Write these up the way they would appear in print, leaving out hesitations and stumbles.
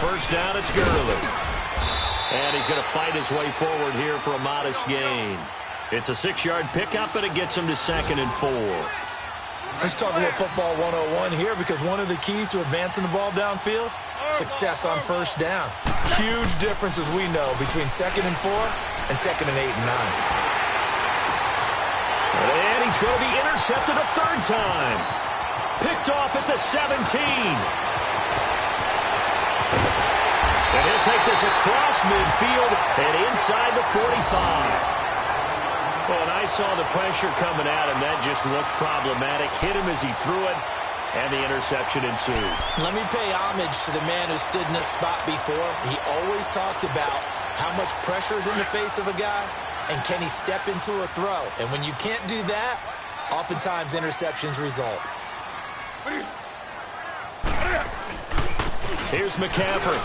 first down, it's Gurley. And he's going to fight his way forward here for a modest gain. It's a 6-yard pickup, and it gets him to 2nd and 4. Let's talk about football 101 here, because one of the keys to advancing the ball downfield, success on first down. Huge difference, as we know, between 2nd and 4 and 2nd and 8 and 9. And he's going to be intercepted a 3rd time. Picked off at the 17. And he'll take this across midfield and inside the 45. Well, and I saw the pressure coming at him. That just looked problematic. Hit him as he threw it, and the interception ensued. Let me pay homage to the man who stood in this spot before. He always talked about how much pressure is in the face of a guy, and can he step into a throw. And when you can't do that, oftentimes interceptions result. Here's McCaffrey.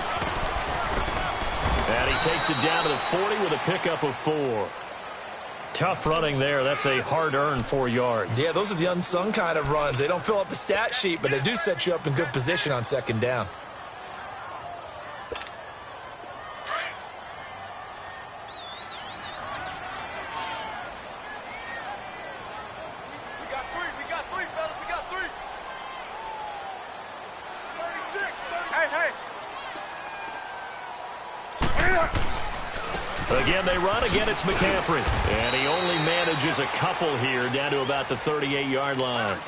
And he takes it down to the 40 with a pickup of 4. Tough running there. That's a hard-earned 4 yards. Yeah, those are the unsung kind of runs. They don't fill up the stat sheet, but they do set you up in good position on 2nd down. We got three, fellas. We got three. 36, 30. Hey. Again, they run. Again, it's McCaffrey. And he only manages a couple here down to about the 38-yard line.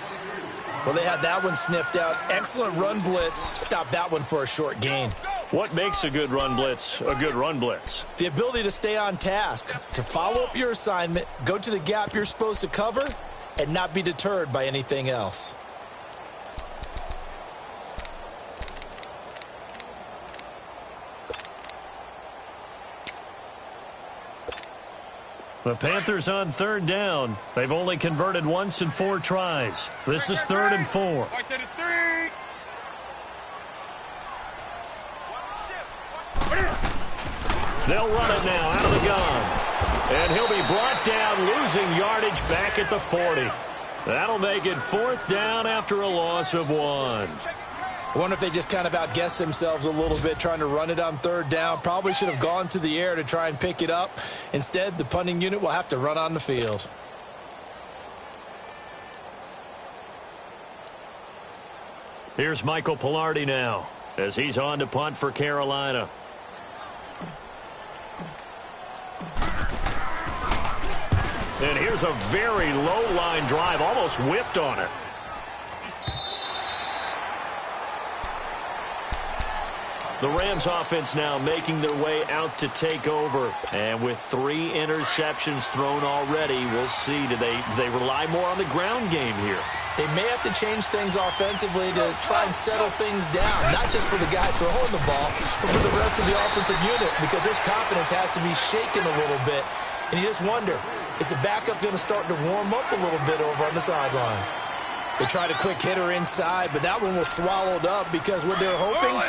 Well, they had that one sniffed out. Excellent run blitz. Stopped that one for a short gain. What makes a good run blitz a good run blitz? The ability to stay on task, to follow up your assignment, go to the gap you're supposed to cover, and not be deterred by anything else. The Panthers on 3rd down. They've only converted once in 4 tries. This is 3rd and 4. They'll run it now out of the gun. And he'll be brought down, losing yardage back at the 40. That'll make it 4th down after a loss of 1. I wonder if they just kind of outguessed themselves a little bit trying to run it on 3rd down. Probably should have gone to the air to try and pick it up. Instead, the punting unit will have to run on the field. Here's Michael Pilardi now as he's on to punt for Carolina. And here's a very low-line drive, almost whiffed on it. The Rams offense now making their way out to take over. And with 3 interceptions thrown already, we'll see. Do they rely more on the ground game here? They may have to change things offensively to try and settle things down, not just for the guy throwing the ball, but for the rest of the offensive unit, because their confidence has to be shaken a little bit. And you just wonder, is the backup going to start to warm up a little bit over on the sideline? They tried a quick hitter inside, but that one was swallowed up because what they're hoping,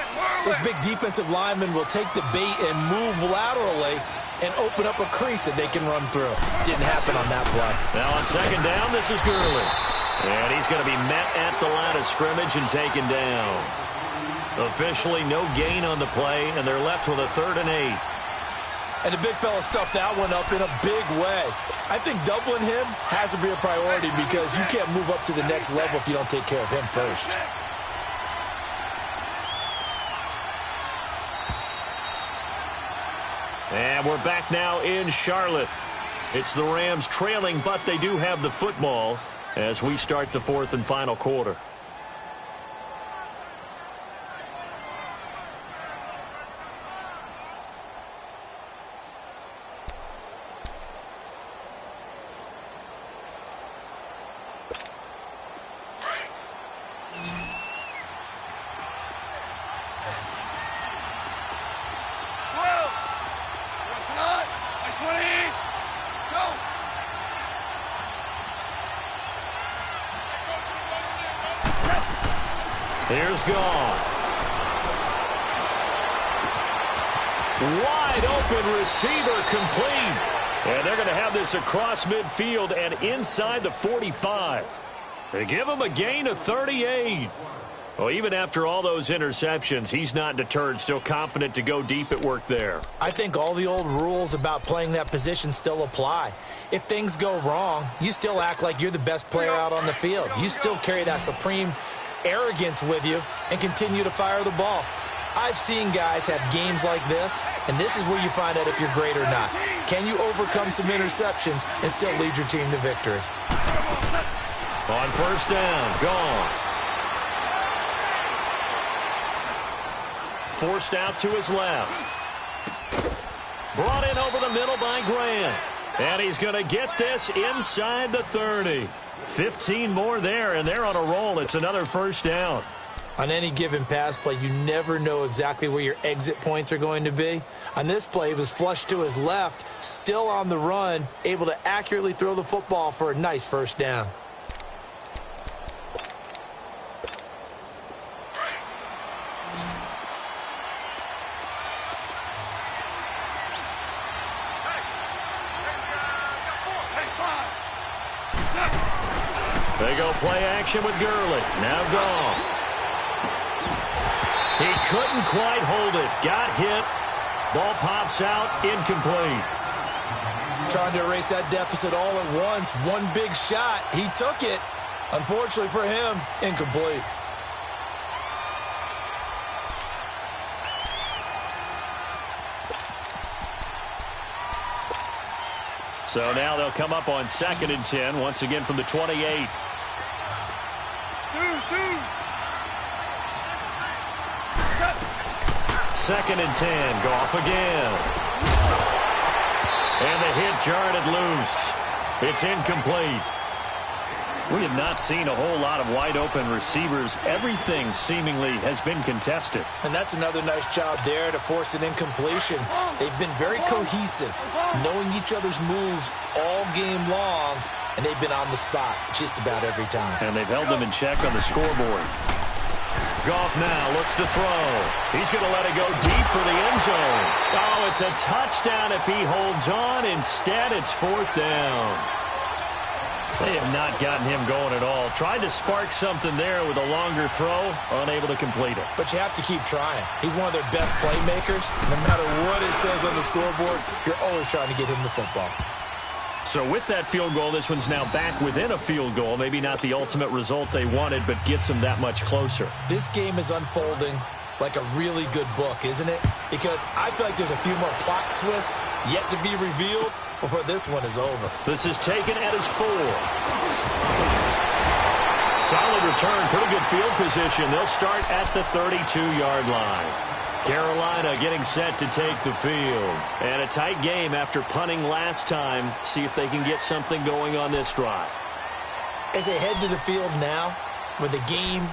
those big defensive linemen will take the bait and move laterally and open up a crease that they can run through. Didn't happen on that play. Now on 2nd down, this is Gurley. And he's going to be met at the line of scrimmage and taken down. Officially no gain on the play, and they're left with a 3rd and 8. And the big fella stuffed that one up in a big way. I think doubling him has to be a priority because you can't move up to the next level if you don't take care of him first. And we're back now in Charlotte. It's the Rams trailing, but they do have the football as we start the 4th and final quarter. Here's gone. Wide open receiver complete. And they're going to have this across midfield and inside the 45. They give him a gain of 38. Well, even after all those interceptions, he's not deterred, still confident to go deep at work there. I think all the old rules about playing that position still apply. If things go wrong, you still act like you're the best player out on the field. You still carry that supreme arrogance with you and continue to fire the ball. I've seen guys have games like this, and this is where you find out if you're great or not. Can you overcome some interceptions and still lead your team to victory? On first down, gone. Forced out to his left. Brought in over the middle by Grant. And he's going to get this inside the 30. 15 more there, and they're on a roll. It's another first down. On any given pass play, you never know exactly where your exit points are going to be. On this play, he was flushed to his left, still on the run, able to accurately throw the football for a nice first down. They go play action with Gurley. Now Goff. He couldn't quite hold it. Got hit. Ball pops out. Incomplete. Trying to erase that deficit all at once. One big shot. He took it. Unfortunately for him, incomplete. So now they'll come up on 2nd and 10, once again from the 28. Second and 10, Goff again. And the hit jarred it loose. It's incomplete. We have not seen a whole lot of wide-open receivers. Everything seemingly has been contested. And that's another nice job there to force an incompletion. They've been very cohesive, knowing each other's moves all game long, and they've been on the spot just about every time. And they've held them in check on the scoreboard. Goff now looks to throw. He's going to let it go deep for the end zone. Oh, it's a touchdown if he holds on. Instead, it's 4th down. They have not gotten him going at all. Tried to spark something there with a longer throw, unable to complete it. But you have to keep trying. He's one of their best playmakers. No matter what it says on the scoreboard, you're always trying to get him the football. So with that field goal, this one's now back within a field goal. Maybe not the ultimate result they wanted, but gets them that much closer. This game is unfolding like a really good book, isn't it? Because I feel like there's a few more plot twists yet to be revealed before this one is over. This is taken at his 4. Solid return, pretty good field position. They'll start at the 32-yard line. Carolina getting set to take the field. And a tight game after punting last time. See if they can get something going on this drive. As they head to the field now, with the game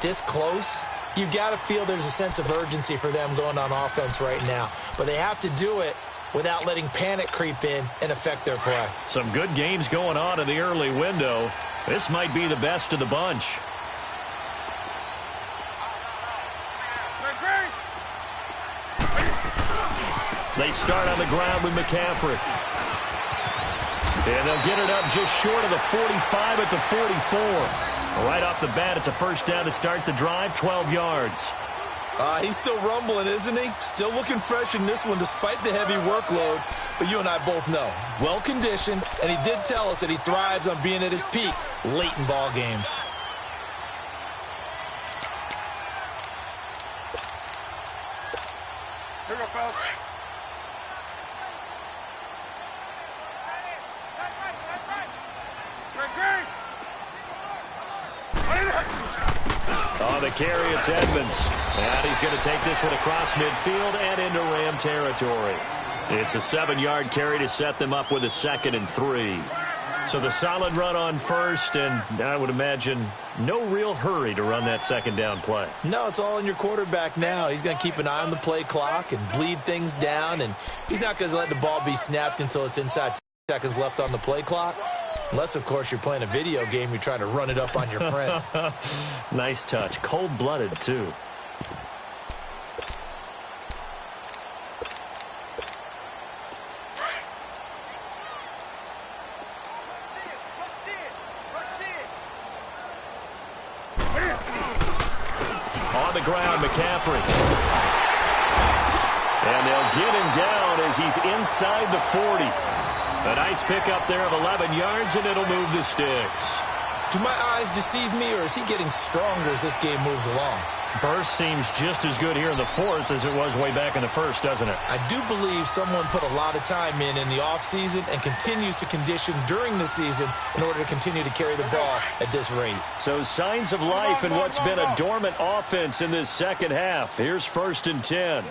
this close, you've got to feel there's a sense of urgency for them going on offense right now. But they have to do it without letting panic creep in and affect their play. Some good games going on in the early window. This might be the best of the bunch. They start on the ground with McCaffrey. And they'll get it up just short of the 45 at the 44. Right off the bat, it's a first down to start the drive, 12 yards. He's still rumbling, isn't he? Still looking fresh in this one despite the heavy workload. But you and I both know, well-conditioned, and he did tell us that he thrives on being at his peak late in ball games. Here we go, fellas. On the carry, it's Edmonds. And he's going to take this one across midfield and into Ram territory. It's a 7-yard carry to set them up with a 2nd and 3. So the solid run on first, and I would imagine no real hurry to run that second down play. No, it's all in your quarterback now. He's going to keep an eye on the play clock and bleed things down, and he's not going to let the ball be snapped until it's inside 10 seconds left on the play clock. Unless, of course, you're playing a video game, you're trying to run it up on your friend. Nice touch. Cold-blooded, too. the ground, McCaffrey. And they'll get him down as he's inside the 40. A nice pickup there of 11 yards, and it'll move the sticks. Do my eyes deceive me, or is he getting stronger as this game moves along? Burst seems just as good here in the fourth as it was way back in the first, doesn't it? I do believe someone put a lot of time in the offseason and continues to condition during the season in order to continue to carry the ball at this rate. So signs of life in what's been a dormant offense in this second half. Here's 1st and 10. Hey,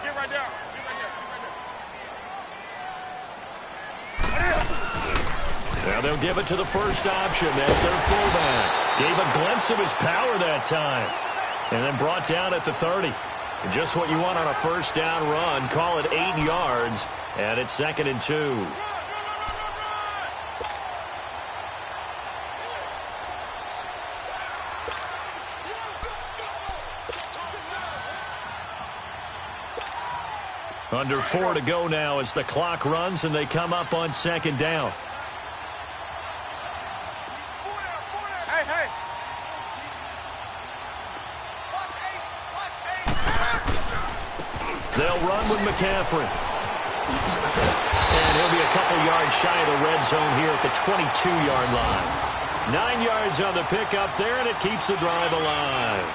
get right down. Now they'll give it to the first option. That's their fullback. Gave a glimpse of his power that time. And then brought down at the 30. And just what you want on a first down run. Call it 8 yards. And it's 2nd and 2. Under 4 to go now as the clock runs and they come up on 2nd down. Hey. They'll run with McCaffrey. And he'll be a couple yards shy of the red zone here at the 22-yard line. 9 yards on the pickup there, and it keeps the drive alive.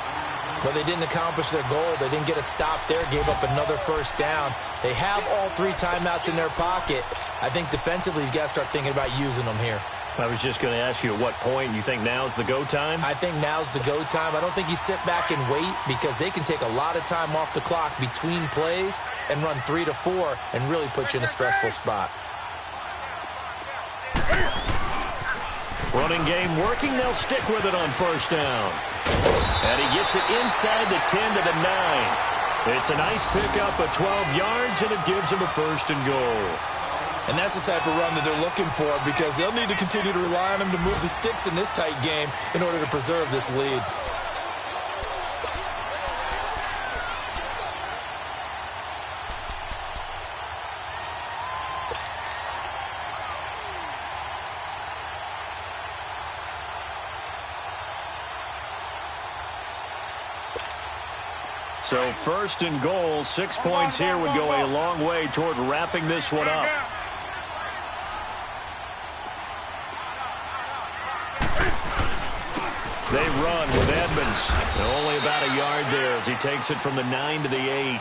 But they didn't accomplish their goal. They didn't get a stop there, gave up another first down. They have all 3 timeouts in their pocket. I think defensively you've got to start thinking about using them here. I was just going to ask you at what point you think now's the go time? I think now's the go time. I don't think you sit back and wait because they can take a lot of time off the clock between plays and run 3 to 4 and really put you in a stressful spot. Running game working. They'll stick with it on first down. And he gets it inside the 10 to the 9. It's a nice pickup of 12 yards, and it gives him a 1st and goal. And that's the type of run that they're looking for because they'll need to continue to rely on him to move the sticks in this tight game in order to preserve this lead. So 1st and goal, 6 points here would go a long way toward wrapping this one up. They run with Edmonds. Only about a yard there as he takes it from the 9 to the 8.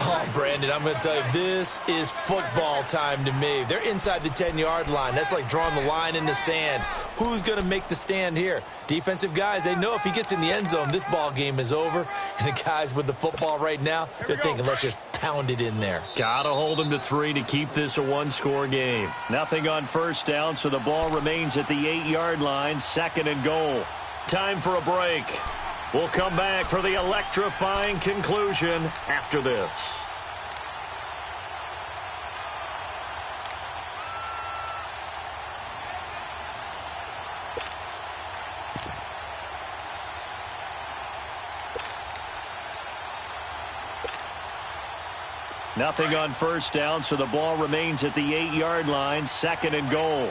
Oh, Brandon, I'm going to tell you, this is football time to me. They're inside the 10-yard line. That's like drawing the line in the sand. Who's going to make the stand here? Defensive guys, they know if he gets in the end zone, this ball game is over. And the guys with the football right now, they're thinking, let's just pound it in there. Got to hold him to 3 to keep this a one-score game. Nothing on first down, so the ball remains at the 8-yard line, 2nd and goal. Time for a break. We'll come back for the electrifying conclusion after this. Nothing on first down, so the ball remains at the 8-yard line, 2nd and goal.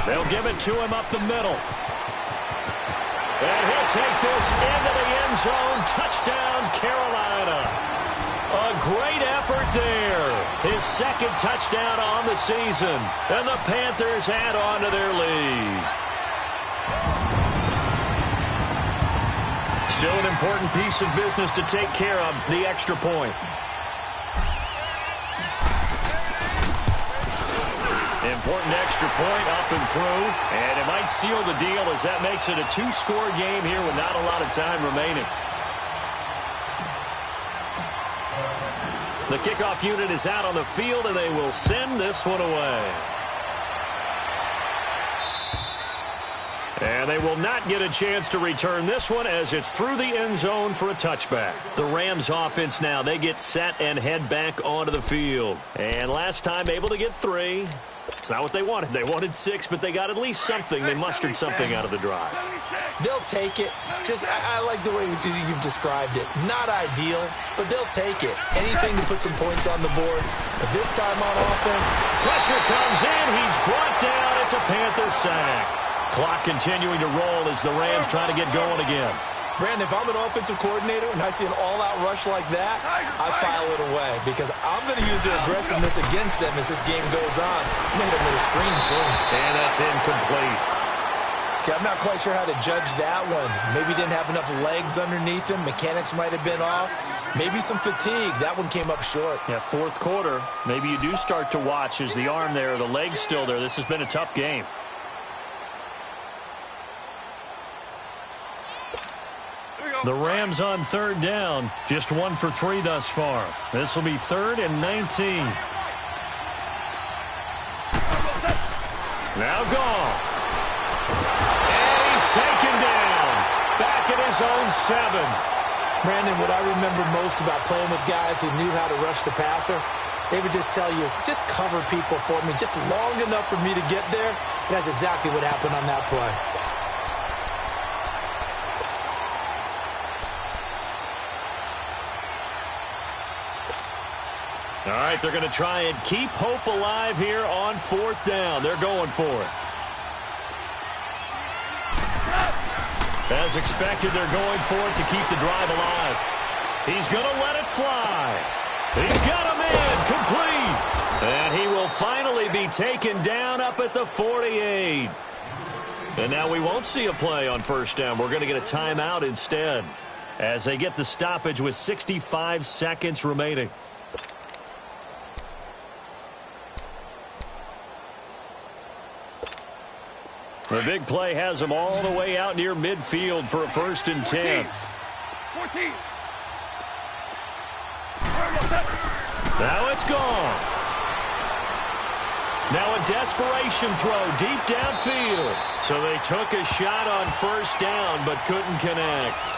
They'll give it to him up the middle. And he'll take this into the end zone. Touchdown, Carolina. A great effort there. His 2nd touchdown on the season. And the Panthers add on to their lead. Still an important piece of business to take care of, the extra point. Important extra point up and through, and it might seal the deal as that makes it a 2-score game here with not a lot of time remaining. The kickoff unit is out on the field, and they will send this one away. And they will not get a chance to return this one as it's through the end zone for a touchback. The Rams offense now, they get set and head back onto the field. And last time able to get 3. It's not what they wanted. They wanted 6, but they got at least something. They mustered something out of the drive. They'll take it. I like the way you've described it. Not ideal, but they'll take it. Anything to put some points on the board. But this time on offense, pressure comes in. He's brought down. It's a Panther sack. Clock continuing to roll as the Rams try to get going again. Brandon, if I'm an offensive coordinator and I see an all-out rush like that, I file it away because I'm going to use their aggressiveness against them as this game goes on. I'm going to hit them with a screen soon. And that's incomplete. Okay, I'm not quite sure how to judge that one. Maybe he didn't have enough legs underneath him. Mechanics might have been off. Maybe some fatigue. That one came up short. Yeah, fourth quarter. Maybe you do start to watch as the arm there, the leg's still there. This has been a tough game. The Rams on third down. Just 1 for 3 thus far. This will be 3rd and 19. Now Goff. And he's taken down. Back at his own 7. Brandon, what I remember most about playing with guys who knew how to rush the passer, they would just tell you, just cover people for me, just long enough for me to get there. And that's exactly what happened on that play. All right, they're going to try and keep hope alive here on 4th down. They're going for it. As expected, they're going for it to keep the drive alive. He's going to let it fly. He's got him in, complete. And he will finally be taken down up at the 48. And now we won't see a play on 1st down. We're going to get a timeout instead as they get the stoppage with 65 seconds remaining. The big play has him all the way out near midfield for a 1st and 10. 14. Now it's gone. Now a desperation throw deep downfield. So they took a shot on 1st down but couldn't connect.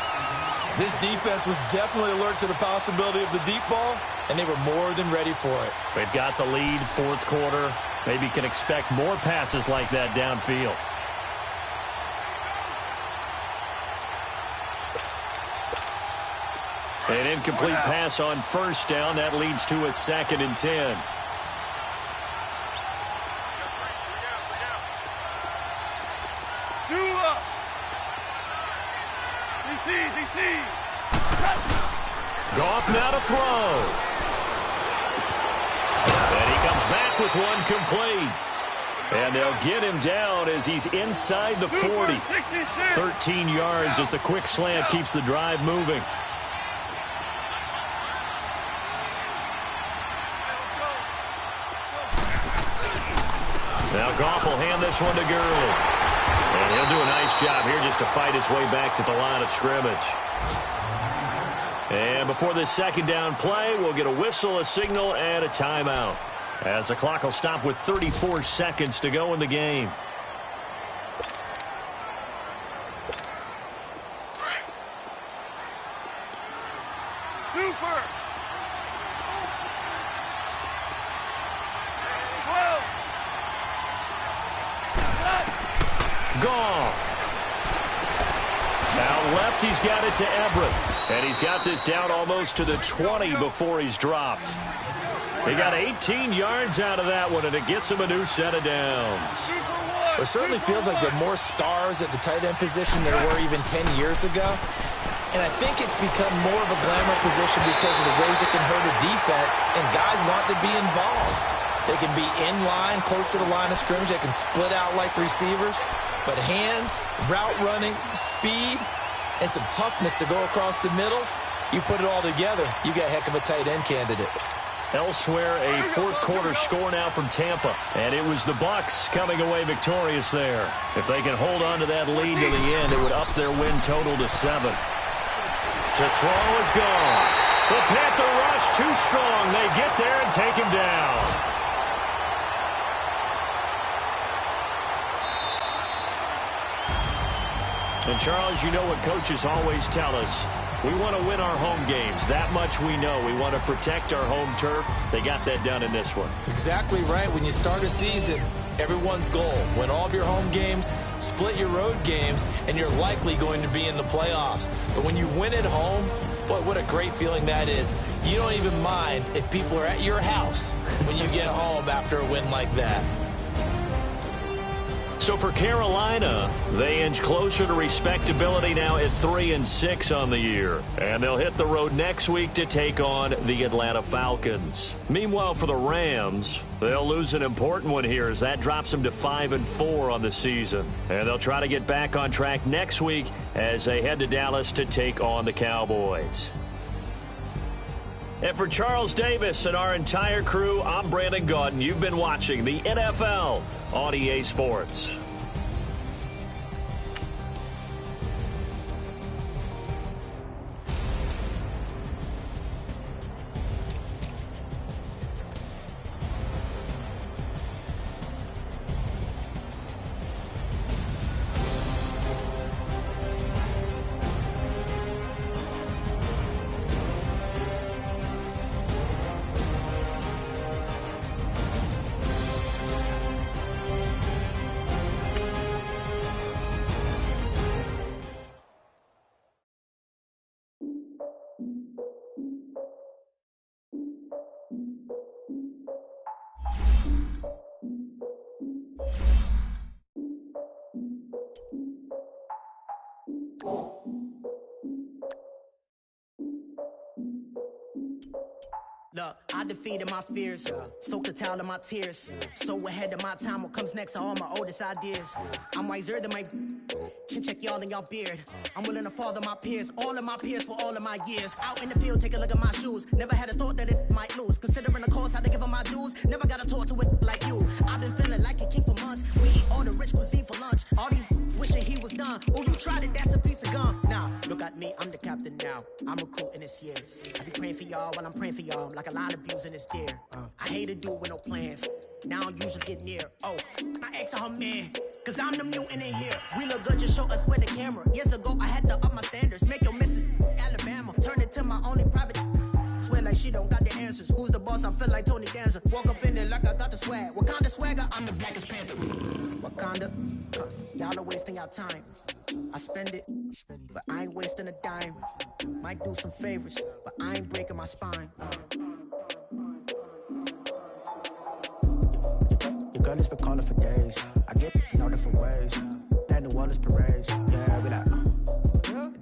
This defense was definitely alert to the possibility of the deep ball, and they were more than ready for it. They've got the lead, 4th quarter. Maybe can expect more passes like that downfield. An incomplete pass on 1st down. That leads to a 2nd and 10. Goff now to throw. And he comes back with one complete. And they'll get him down as he's inside the 40. 13 yards as the quick slant keeps the drive moving. Now Goff will hand this one to Gurley. And he'll do a nice job here just to fight his way back to the line of scrimmage. And before this 2nd down play, we'll get a whistle, a signal, and a timeout, as the clock will stop with 34 seconds to go in the game. Super. Goff. Out left, he's got it to Everett. And he's got this down almost to the 20 before he's dropped. He got 18 yards out of that one, and it gets him a new set of downs. It certainly feels like there are more stars at the tight end position than there were even 10 years ago. And I think it's become more of a glamour position because of the ways it can hurt a defense, and guys want to be involved. They can be in line, close to the line of scrimmage. They can split out like receivers. But hands, route running, speed, and some toughness to go across the middle, you put it all together, you got a heck of a tight end candidate. Elsewhere, a 4th quarter score now from Tampa. And it was the Bucs coming away victorious there. If they can hold on to that lead to the end, it would up their win total to 7. To throw is gone. The Panther rush too strong. They get there and take him down. And, Charles, you know what coaches always tell us. We want to win our home games. That much we know. We want to protect our home turf. They got that done in this one. Exactly right. When you start a season, everyone's goal, win all of your home games, split your road games, and you're likely going to be in the playoffs. But when you win at home, boy, what a great feeling that is. You don't even mind if people are at your house when you get home after a win like that. So for Carolina, they inch closer to respectability now at 3-6 on the year. And they'll hit the road next week to take on the Atlanta Falcons. Meanwhile, for the Rams, they'll lose an important one here as that drops them to 5-4 on the season. And they'll try to get back on track next week as they head to Dallas to take on the Cowboys. And for Charles Davis and our entire crew, I'm Brandon Gaudin. You've been watching the NFL on EA Sports. Look, I defeated my fears, soaked a towel in my tears. So ahead of my time, what comes next are all my oldest ideas. I'm wiser than my chin check y'all in y'all beard. I'm willing to father my peers, all of my peers for all of my years. Out in the field, take a look at my shoes. Never had a thought that it might lose. Considering the cost, had to give them my dues. Never got to talk to it like you. I've been feeling like a king for months. We eat all the rich cuisine for lunch. All these wishing he was done. Oh, you tried it, that's a piece of gum. Now, look at me, I'm the captain now. I'm recruiting this year. I be praying for y'all while I'm praying for y'all. Like a line of abusing this deer. I hate to do it with no plans. Now I usually get near. Oh, my ex and her man. Cause I'm the mutant in here. We look good, just show us where the camera. Years ago, I had to up my standards. Make your missus Alabama. Turn it to my only private. Swear like she don't got the answers. Who's the boss? I feel like Tony Danza. Walk up in there like I got the swag. What kind of swagger? I'm the blackest panther. Wakanda. Y'all are wasting your time. I spend it, but I ain't wasting a dime. Might do some favors, but I ain't breaking my spine. Your girl has been calling for days. I get in all different ways. That New Orleans parades. Yeah, we like,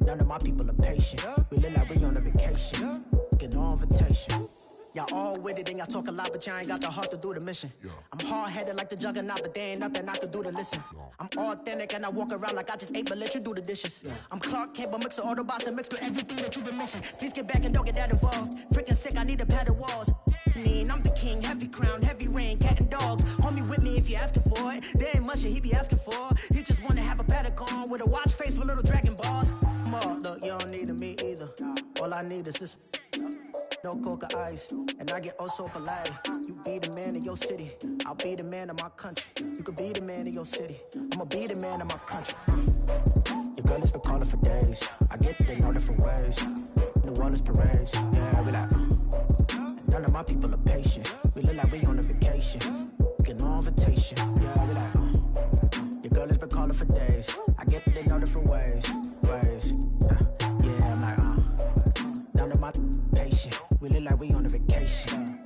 none of my people are patient. We look like we on a vacation. Get no invitation. Y'all all with it and y'all talk a lot, but y'all ain't got the heart to do the mission. I'm hard-headed like the juggernaut, but there ain't nothing I can do to listen. I'm authentic and I walk around like I just ate, but let you do the dishes. I'm Clark Kent, but mix of Autobots and mix with everything that you've been missing. Please get back and don't get that involved. Freaking sick, I need a padded walls. I'm the king, heavy crown, heavy rain, cat and dogs. Homie with me if you're asking for it. There ain't much that he be asking for. He just wanna have a paddock on with a watch face with little dragon balls. Look, you don't need me either. All I need is this. No coca ice, and I get oh so polite. You be the man of your city, I'll be the man of my country. You could be the man of your city, I'ma be the man of my country. Your girl has been calling for days. I get it in all different ways. New Orleans parades, yeah, we like. None of my people are patient. We look like we on a vacation. Get no invitation, yeah, we like. Your girl has been calling for days. I get it in all different ways. Yeah, I'm like, none of my patient. We look like we on a vacation.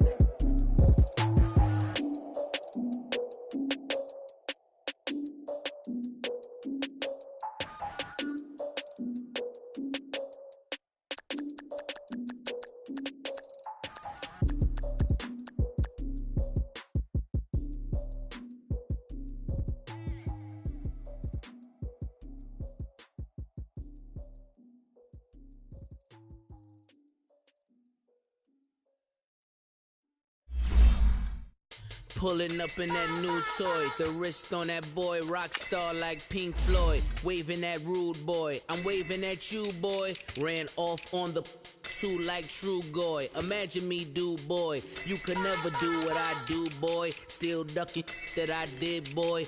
Pulling up in that new toy, the wrist on that boy, rock star like Pink Floyd, waving at rude boy, I'm waving at you boy, ran off on the two like True Goy, imagine me do boy, you could never do what I do boy, still ducking that I did boy,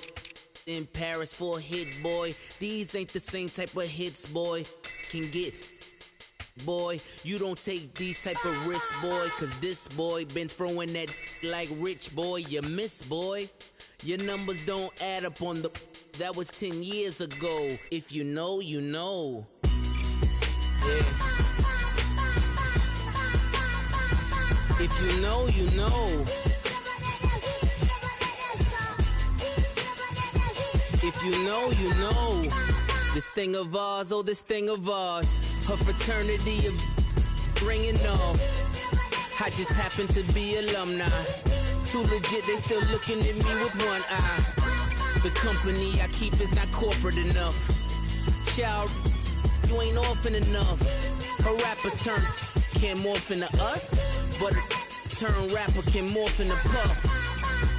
in Paris for a hit boy, these ain't the same type of hits boy, can get boy, you don't take these type of risks, boy, cause this boy been throwing that like rich boy, you miss, boy. Your numbers don't add up on the, that was 10 years ago. If you know, you know. Yeah. If you know, you know. If you know, you know. This thing of ours, oh, this thing of ours. Her fraternity of ringing off. I just happen to be alumni. Too legit, they still looking at me with one eye. The company I keep is not corporate enough. Child, you ain't orphan enough. A rapper turn can't morph into us, but a turn rapper can morph into Puff.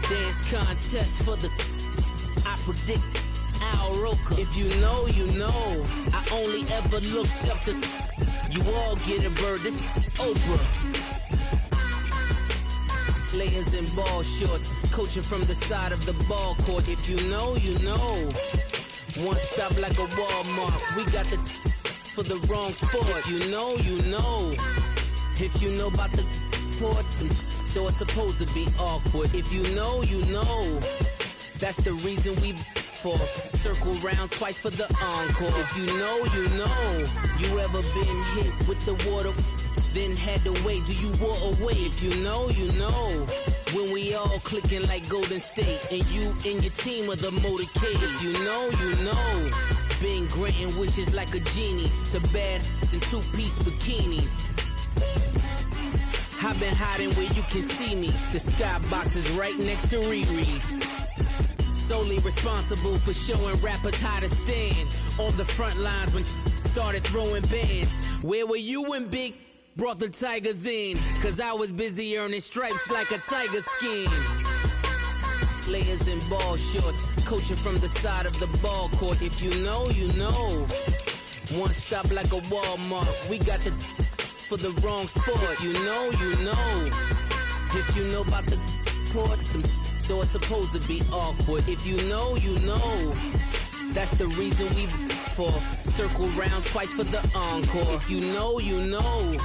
Dance contest for the I predict Al Roker. If you know, you know. I only ever looked up to you all get a bird. This Oprah. Layers in ball shorts, coaching from the side of the ball court. If you know, you know. One stop like a Walmart. We got the for the wrong sport. If you know, you know. If you know about the port, though it's supposed to be awkward. If you know, you know. That's the reason we for circle round twice for the encore. If you know, you know. You ever been hit with the water, then had to wait? Do you walk away? If you know, you know. When we all clicking like Golden State, and you and your team are the motorcade. If you know, you know. Been granting wishes like a genie to bad in two-piece bikinis. I've been hiding where you can see me. The skybox is right next to Riri's. Solely responsible for showing rappers how to stand on the front lines when started throwing bands. Where were you when Big brought the Tigers in? Cause I was busy earning stripes like a tiger skin. Layers in ball shorts, coaching from the side of the ball court. If you know, you know. One stop like a Walmart. We got the for the wrong sport. You know, you know. If you know about the port, though it's supposed to be awkward. If you know, you know. That's the reason we for circle round twice for the encore. If you know, you know.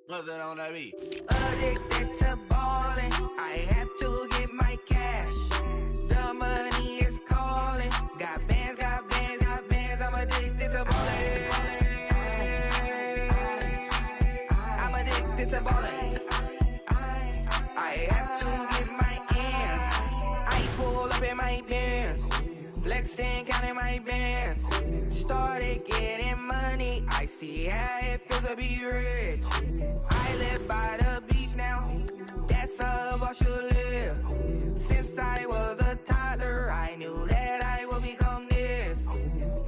Nothing on that beat. Addicted to ballin', I have to get my cash. The money is calling. Got bands, got bands, got bands. I'm addicted to ballin'. I'm addicted to ballin'. I have to get my ends. I pull up in my bands, flexing, counting my bands. Started getting money. I see how it feels to be rich. I live by the beach now, that's how I should live. Since I was a toddler, I knew that I would become this.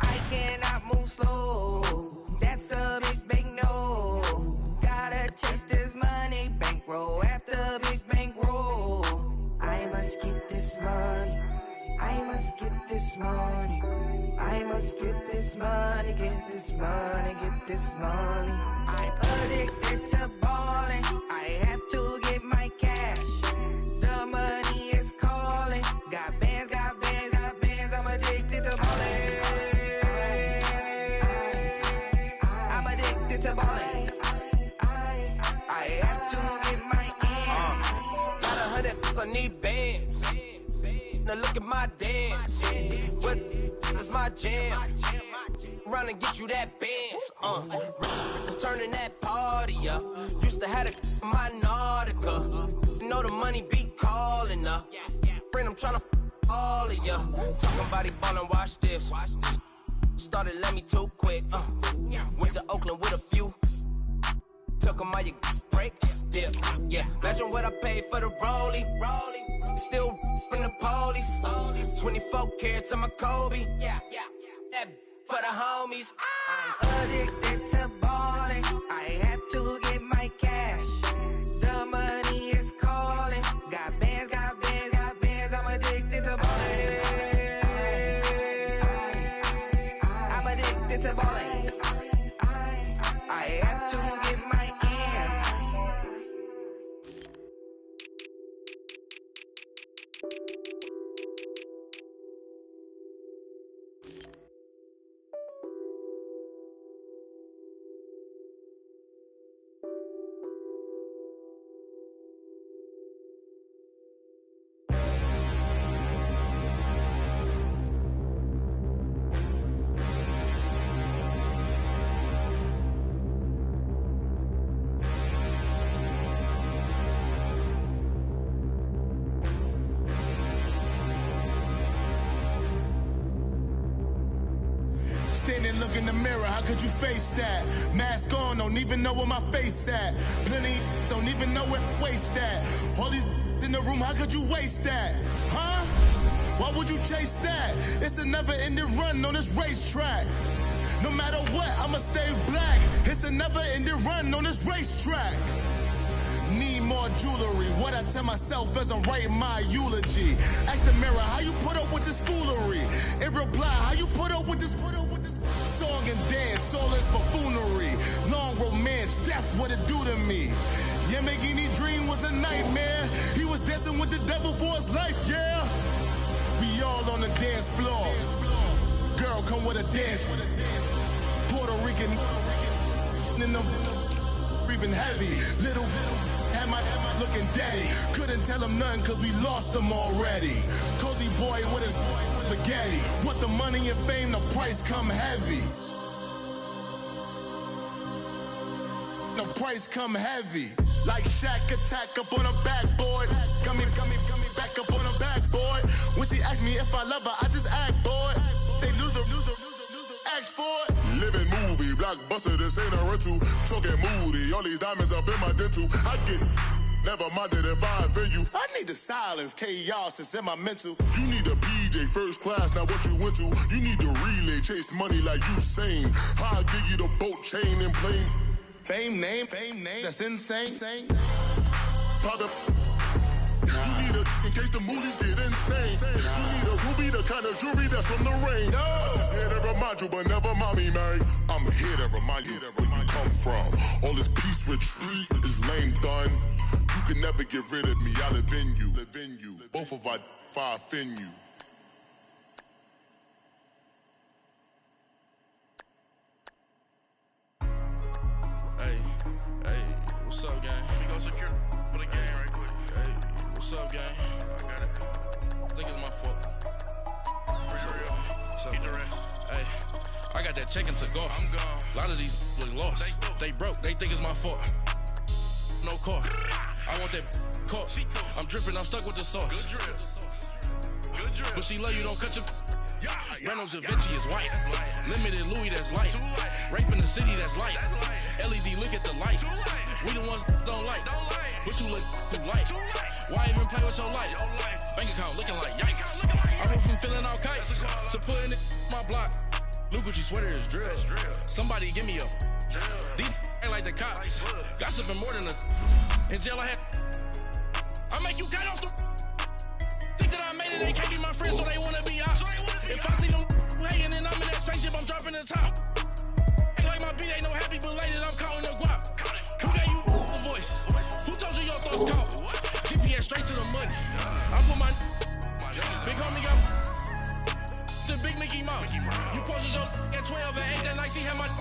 I cannot move slow, that's a big no. Gotta chase this money, bankroll after big bankroll. I must get this money, I must get this money. I must get this money, get this money, get this money. I'm addicted to ballin', I have to get my cash. The money is calling. Got bands, got bands, got bands. I'm addicted to ballin'. I'm addicted to ballin'. I have to get my ends. Got 100, I need bands. Now look at my dance. What is my jam? Run and get you that bands. Turning that party up. Used to have a my Nautica. You know the money be calling up. Friend, I'm tryna all of ya. Talking about he ballin', watch this. Started let me too quick. Went to Oakland with a few. Took him out your break. Yeah. Imagine what I paid for the rollie. Still from the police. 24 carats on my Kobe. That for the homies. I'm addicted to ballin'. I have to get my cash. The money is calling. Got bands, got bands, got bands. I'm addicted to ballin'. I'm addicted to ballin'. I have to get my ends. Standing, look in the mirror, how could you face that? Mask on, don't even know where my face at. Plenty, don't even know where waist at. All these in the room, how could you waste that? Huh? Why would you chase that? It's a never-ending run on this racetrack. No matter what, I'ma stay black. It's a never-ending run on this racetrack. Need more jewelry. What I tell myself as I'm writing my eulogy. Ask the mirror, how you put up with this foolery? It reply, how you put up with this song and dance, soulless buffoonery. Long romance, death, what it do to me? Yamagini dream was a nightmare. He was dancing with the devil for his life, yeah. We all on the dance floor. Girl, come with a dance. Puerto Rican in the breathing heavy. Little had my looking daddy. Couldn't tell him nothing cause we lost him already. Cozy boy with his spaghetti. With the money and fame, the price come heavy. The price come heavy. Like Shaq attack up on a backboard. Coming back up on a backboard. When she asked me if I love her, I just act bored. Say loser, ask for it. Living movie, blockbuster, this ain't a rental. Talking moody, all these diamonds up in my dental. I get never minded if I offend you. I need the silence, chaos is in my mental. You need a PJ first class, not what you went to. You need the relay, chase money like you sane. I'll give you the boat chain and plane. Fame name, that's insane. Pop up. You need a in case the movies get insane. You need a ruby, the kind of jewelry that's from the rain. I'm just here to remind you, but never mommy, man. I'm here to remind you where you come from. All this peace retreat is lame done. You can never get rid of me. I live in you. Both of our fire offend you. Hey, what's up, gang? Let me go secure for the game right quick. Hey, what's up, gang? I got it. I think it's my fault. For real. What's up, keep the rest. Hey, I got that check to go. I'm gone. A lot of these look lost. They broke. They think it's my fault. No car. I want that car. I'm dripping. I'm stuck with the sauce. Good drip. But she love you. Don't cut your. Reynolds Da Vinci is white. Limited Louis, that's light. Rape in the city, that's light. LED, look at the light. We the ones don't like. But you look too light. Why even play with your life? Bank account looking like yikes. I went from filling out kites to putting it in my block. Blue Gucci sweater is drill. Somebody give me a. These ain't like the cops. Gossiping more than a. In jail I had. I make you cut off the. Think that I made it, they can't be my friends, so they wanna be ops. If I see them hanging and I'm in that spaceship, I'm dropping the top. Ain't like my beat ain't no happy, but later I'm counting the guap. Who gave you a voice? Who told you your thoughts count? GPS straight to the money. I put my big homie got the big Mickey Mouse. You posted your at 12 and 8 that night, she had my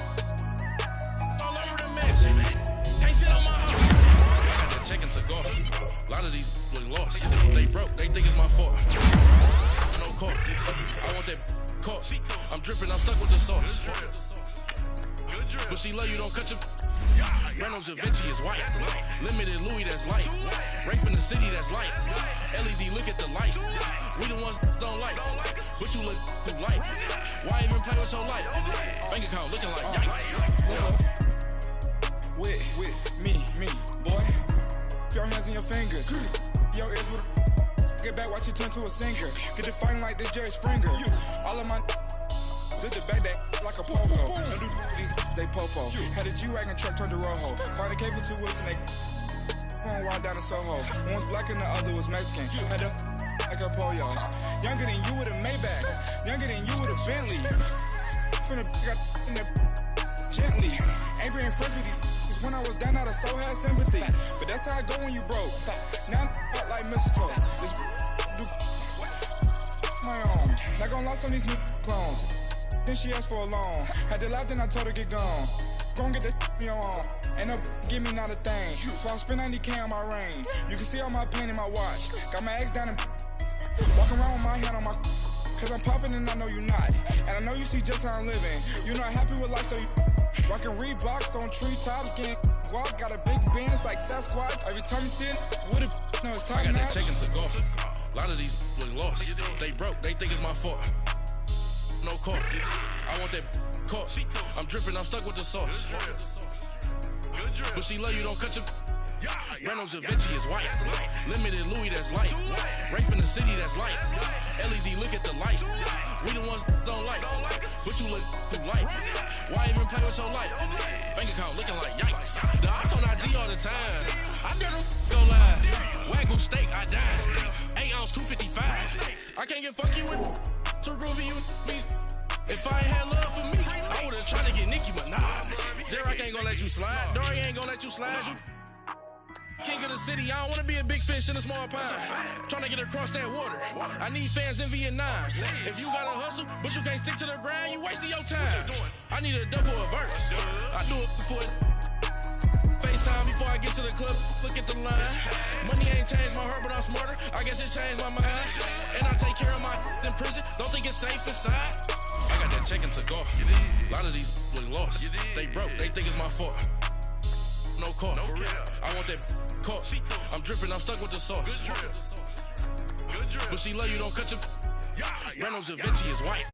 all over the mess. Can't sit on my house. I got that checking to go. A lot of these look lost. They broke. They think it's my fault. No car. I want that car. I'm dripping. I'm stuck with the sauce. But she love you. Don't cut your. Reynolds Da Vinci is white. Limited Louis, that's light. Rape in the city, that's light. LED, look at the light. We the ones don't like. But you look too light. Why even play with your life? Bank account looking like yikes. With me, boy. Your hands and your fingers. Your ears with get back, watch it turn to a singer. Get the fighting like this Jerry Springer. All of my at the back that like a pogo. No do these they popo. Had a G-Wagon truck turned to Rojo. Find a cable 2 wheels and they going wild down in Soho. One was black and the other was Mexican. Had a like a pollo. Younger than you with a Maybach. Younger than you with a Bentley. From the got in the gently. Angry and friends with these. When I was down, I so had sympathy. But that's how I go when you broke. Now I'm like mistletoe. This do my own. Not gonna lost on these new clones. Then she asked for a loan. Had to laugh, then I told her get gone. Gon' get that me on. Ain't no give me not a thing. So I spend 90K on my ring. You can see all my pain in my watch. Got my ex down and walking around with my hand on my. Cause I'm popping and I know you not. And I know you see just how I'm living. You're not happy with life, so you. Rockin' Reeboks on treetops, getting guap, got a big Benz like Sasquatch. Every time you see it, with a no, it's time. I got that checking to go. A lot of these look lost. They broke. They think it's my fault. no car. I want that car. I'm dripping, I'm stuck with the sauce. But she love you, don't cut your. Reynolds Da Vinci is white. Limited Louis, that's light. Rape in the city, that's light. LED, look at the light. We the ones don't like. But you look too light. Why even play with your life? Bank account looking like yikes. The ops on IG all the time. I dare them go live. Wagyu steak, I died. 8 ounce, 255. I can't get fuck you with too groovy you me. If I ain't had love for me, I would've tried to get Nicki Minaj. J-Rock ain't gonna let you slide. Dory ain't gonna let you slide. You king of the city, I don't wanna be a big fish in a small pond. Trying to get across that water. I need fans in Vietnam. If you gotta hustle, but you can't stick to the grind, you wasting your time. I need a double a verse. I do it before FaceTime before I get to the club. Look at the line. Money ain't changed my heart, but I'm smarter. I guess it changed my mind. And I take care of my in prison. Don't think it's safe inside. I got that check-in to go. A lot of these look lost. They broke, they think it's my fault. No car, for real. I want that car. I'm dripping, I'm stuck with the sauce. But she love you, don't cut your. Reynolds Da Vinci is white.